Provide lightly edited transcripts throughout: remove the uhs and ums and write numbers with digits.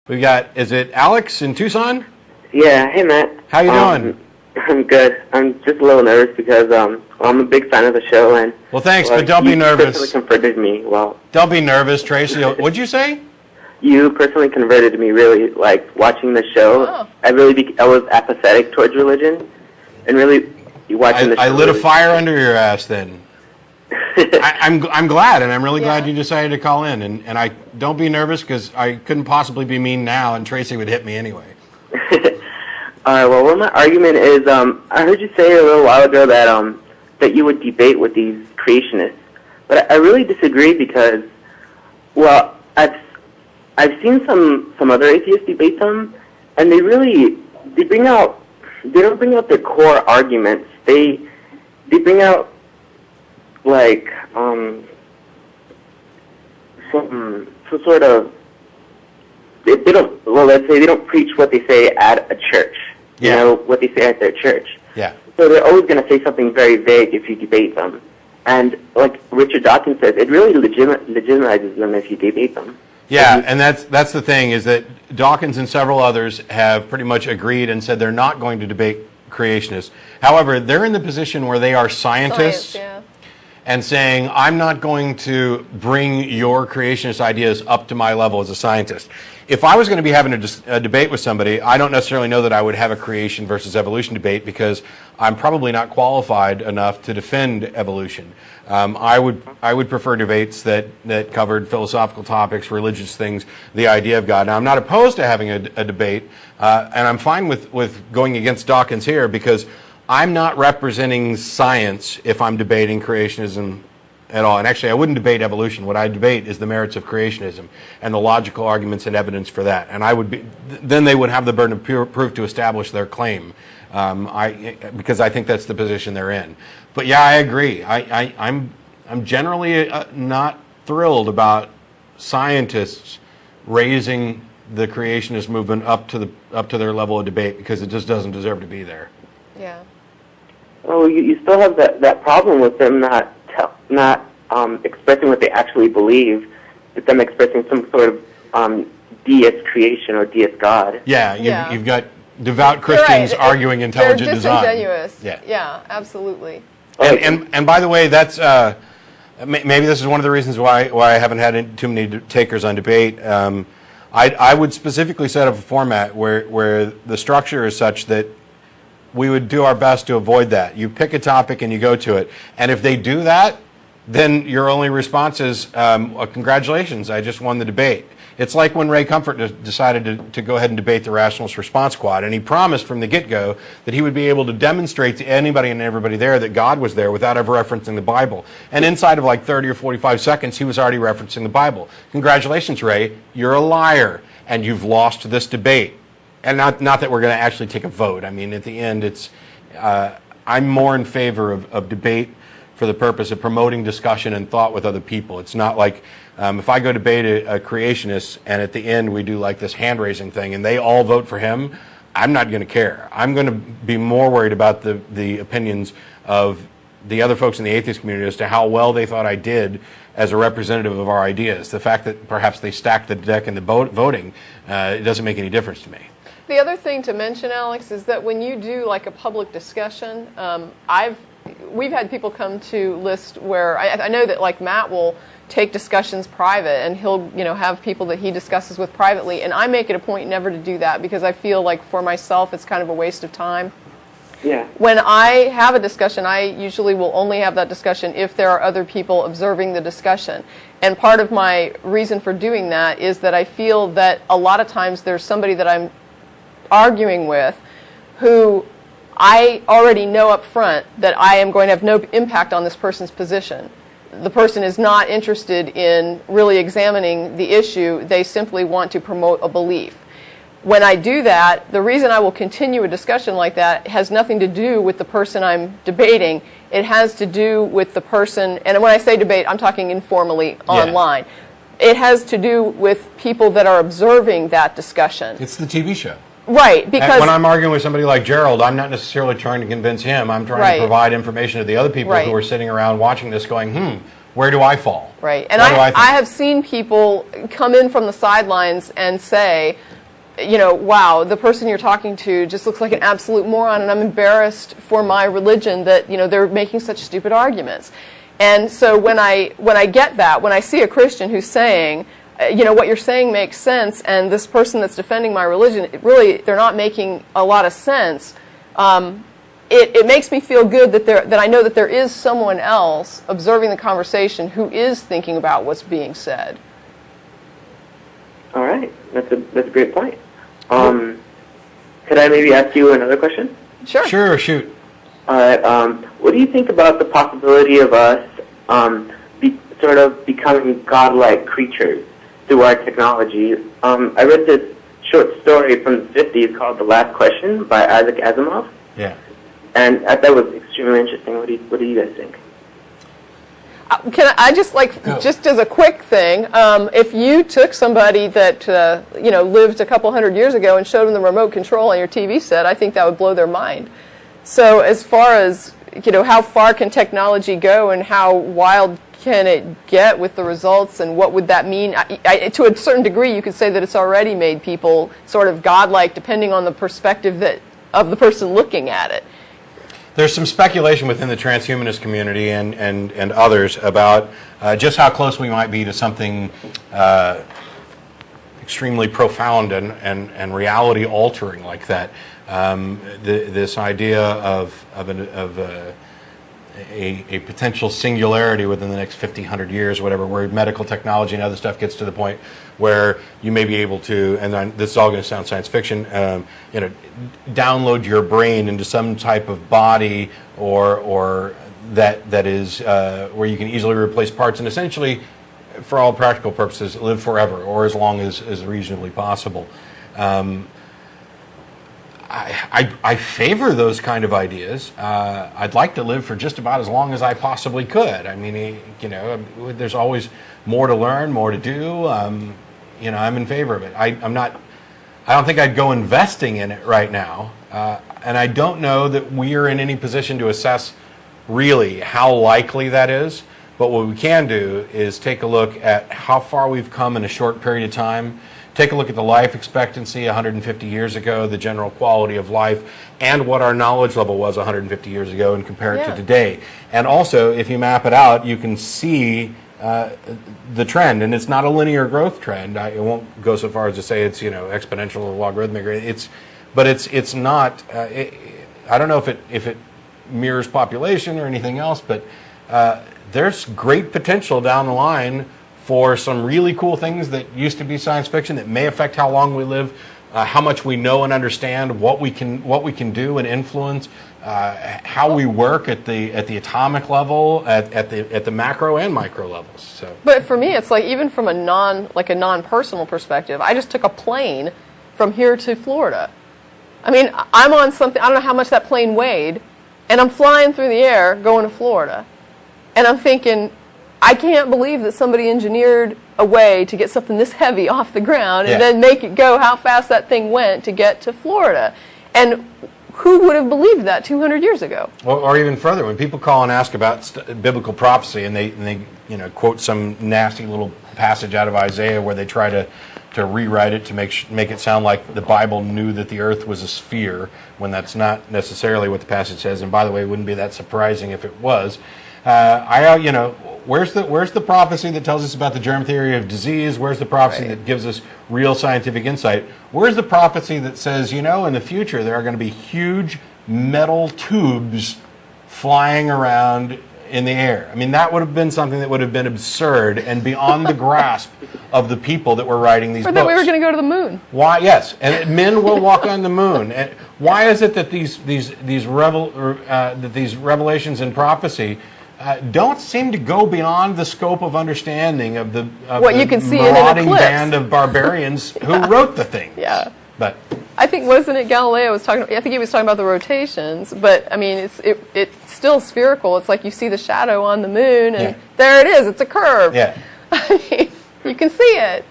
We got, is it Alex in Tucson? Yeah, hey Matt. How you doing? I'm good. I'm just a little nervous because I'm a big fan of the show, and well, thanks, but don't be nervous. You personally converted me. Well, don't be nervous, Tracie. What'd you say? You personally converted me. Really, like watching the show. Oh. I was apathetic towards religion, and really watching the show. I lit a fire under your ass then. I'm glad, and I'm really glad you decided to call in. And I don't be nervous because I couldn't possibly be mean now, and Tracie would hit me anyway. Well, what my argument is, I heard you say a little while ago that that you would debate with these creationists, but I really disagree because, well, I've seen some other atheists debate them, and they don't bring out their core arguments. They bring out like some sort of they don't, well, let's say they don't preach what they say at a church. You know, what they say at their church. Yeah. So they're always going to say something very vague if you debate them. And like Richard Dawkins says, it really legitimizes them if you debate them. Yeah, and that's the thing, is that Dawkins and several others have pretty much agreed and said they're not going to debate creationists. However, they're in the position where they are scientists and saying, I'm not going to bring your creationist ideas up to my level as a scientist. If I was going to be having a debate with somebody, I don't necessarily know that I would have a creation versus evolution debate because I'm probably not qualified enough to defend evolution. I would prefer debates that covered philosophical topics, religious things, the idea of God. Now, I'm not opposed to having a debate, and I'm fine with going against Dawkins here because I'm not representing science if I'm debating creationism at all. And actually, I wouldn't debate evolution. What I debate is the merits of creationism and the logical arguments and evidence for that. And then they would have the burden of proof to establish their claim, because I think that's the position they're in. But yeah, I agree. I'm generally not thrilled about scientists raising the creationist movement up to their level of debate because it just doesn't deserve to be there. Yeah. Oh, you still have that problem with them not expressing what they actually believe, but them expressing some sort of deist creation or deist God. Yeah, you've got devout Christians arguing intelligent design. They're disingenuous. Yeah, absolutely. And by the way, that's maybe this is one of the reasons why I haven't had too many takers on debate. I would specifically set up a format where the structure is such that we would do our best to avoid that. You pick a topic and you go to it. And if they do that, then your only response is, congratulations, I just won the debate. It's like when Ray Comfort decided to go ahead and debate the Rationalist Response Squad, and he promised from the get-go that he would be able to demonstrate to anybody and everybody there that God was there without ever referencing the Bible. And inside of like 30 or 45 seconds, he was already referencing the Bible. Congratulations, Ray, you're a liar, and you've lost this debate. And not that we're going to actually take a vote. I mean, at the end, I'm more in favor of debate for the purpose of promoting discussion and thought with other people. It's not like if I go debate a creationist and at the end we do like this hand-raising thing and they all vote for him, I'm not going to care. I'm going to be more worried about the opinions of the other folks in the atheist community as to how well they thought I did as a representative of our ideas. The fact that perhaps they stacked the deck in the voting, it doesn't make any difference to me. The other thing to mention, Alex, is that when you do like a public discussion, we've had people come to list where I know that like Matt will take discussions private and he'll have people that he discusses with privately, and I make it a point never to do that because I feel like for myself it's kind of a waste of time. Yeah. When I have a discussion, I usually will only have that discussion if there are other people observing the discussion. And part of my reason for doing that is that I feel that a lot of times there's somebody that I'm arguing with who I already know up front that I am going to have no impact on this person's position. The person is not interested in really examining the issue. They simply want to promote a belief. When I do that, the reason I will continue a discussion like that has nothing to do with the person I'm debating. It has to do with the person, and when I say debate, I'm talking informally online. It has to do with people that are observing that discussion. It's the TV show. Right, because when I'm arguing with somebody like Gerald, I'm not necessarily trying to convince him. I'm trying to provide information to the other people who are sitting around watching this going, where do I fall? Right, and I have seen people come in from the sidelines and say, wow, the person you're talking to just looks like an absolute moron, and I'm embarrassed for my religion that, they're making such stupid arguments. And so when I get that, when I see a Christian who's saying, what you're saying makes sense, and this person that's defending my religion, they're not making a lot of sense, it makes me feel good that I know that there is someone else observing the conversation who is thinking about what's being said. All right, that's a great point. Could I maybe ask you another question? Sure. Sure, shoot. All right. What do you think about the possibility of us sort of becoming godlike creatures through our technology? I read this short story from the 50s called "The Last Question" by Isaac Asimov. Yeah. And I thought it was extremely interesting. What do you guys think? Can I just just as a quick thing, if you took somebody that lived a couple hundred years ago and showed them the remote control on your TV set, I think that would blow their mind. So as far as how far can technology go and how wild can it get with the results, and what would that mean? To a certain degree, you could say that it's already made people sort of godlike, depending on the perspective of the person looking at it. There's some speculation within the transhumanist community and others about just how close we might be to something extremely profound and reality altering like that. This idea of a potential singularity within the next 50, 100 years, whatever, where medical technology and other stuff gets to the point where you may be able to, and this is all going to sound science fiction, download your brain into some type of body or that is where you can easily replace parts and essentially, for all practical purposes, live forever or as long as reasonably possible. I favor those kind of ideas. I'd like to live for just about as long as I possibly could. I mean, there's always more to learn, more to do. I'm in favor of it. I don't think I'd go investing in it right now. And I don't know that we're in any position to assess really how likely that is. But what we can do is take a look at how far we've come in a short period of time. Take a look at the life expectancy 150 years ago, the general quality of life, and what our knowledge level was 150 years ago and compare it to today. And also, if you map it out, you can see the trend. And it's not a linear growth trend. I won't go so far as to say it's exponential or logarithmic. It's not. I don't know if it mirrors population or anything else, but there's great potential down the line for some really cool things that used to be science fiction that may affect how long we live, how much we know and understand, what we can do and influence, how we work at the atomic level, at the macro and micro levels. So. But for me, it's like even from a non-personal perspective, I just took a plane from here to Florida. I mean, I'm on something, I don't know how much that plane weighed, and I'm flying through the air going to Florida. And I'm thinking, I can't believe that somebody engineered a way to get something this heavy off the ground and then make it go how fast that thing went to get to Florida. And who would have believed that 200 years ago? Or even further, when people call and ask about biblical prophecy and they quote some nasty little passage out of Isaiah where they try to rewrite it to make it sound like the Bible knew that the earth was a sphere, when that's not necessarily what the passage says. And by the way, it wouldn't be that surprising if it was. Where's the prophecy that tells us about the germ theory of disease? Where's the prophecy that gives us real scientific insight? Where's the prophecy that says, in the future there are going to be huge metal tubes flying around in the air? I mean, that would have been something that would have been absurd and beyond the grasp of the people that were writing these books. Or that we were going to go to the moon. Why? Yes, and men will walk on the moon. And why is it that these revelations in prophecy don't seem to go beyond the scope of understanding of the you can see marauding band of barbarians who wrote the things? Yeah. But I think, wasn't it Galileo was talking? I think he was talking about the rotations, but I mean, it's still spherical. It's like you see the shadow on the moon, and there it is. It's a curve. Yeah. I mean, you can see it.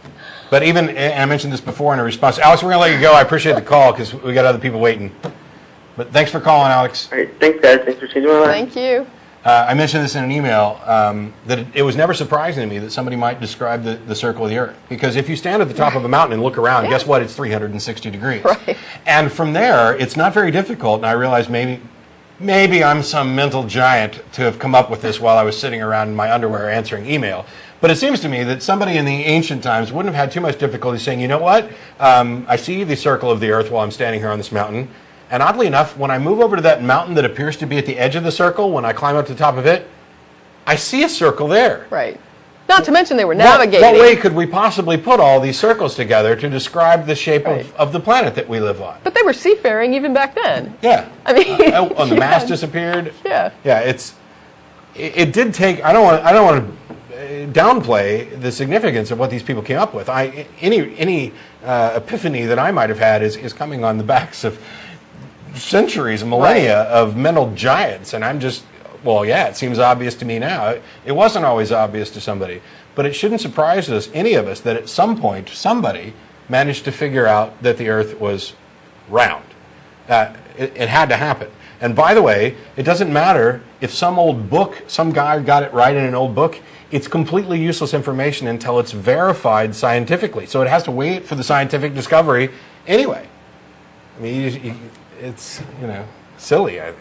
But even, and I mentioned this before in a response, Alex, we're going to let you go. I appreciate the call because we got other people waiting. But thanks for calling, Alex. All right, thanks, guys. Thanks for changing my life. Thank you. I mentioned this in an email, that it was never surprising to me that somebody might describe the circle of the Earth. Because if you stand at the top of a mountain and look around, guess what? It's 360 degrees. Right. And from there, it's not very difficult, and I realized maybe I'm some mental giant to have come up with this while I was sitting around in my underwear answering email. But it seems to me that somebody in the ancient times wouldn't have had too much difficulty saying, you know what, I see the circle of the Earth while I'm standing here on this mountain. And oddly enough, when I move over to that mountain that appears to be at the edge of the circle, when I climb up to the top of it, I see a circle there. Right. Not to mention they were navigating. What way could we possibly put all these circles together to describe the shape Right. of the planet that we live on? But they were seafaring even back then. Yeah. I mean, And the mast disappeared. Yeah. Yeah, it did take, I don't want to downplay the significance of what these people came up with. Any epiphany that I might have had is coming on the backs of centuries, millennia of mental giants, and I'm just, well, yeah, it seems obvious to me now. It wasn't always obvious to somebody, but it shouldn't surprise us, any of us, that at some point somebody managed to figure out that the Earth was round. It had to happen. And by the way, it doesn't matter if some old book, some guy got it right in an old book. It's completely useless information until it's verified scientifically. So it has to wait for the scientific discovery anyway. I mean, it's, silly, I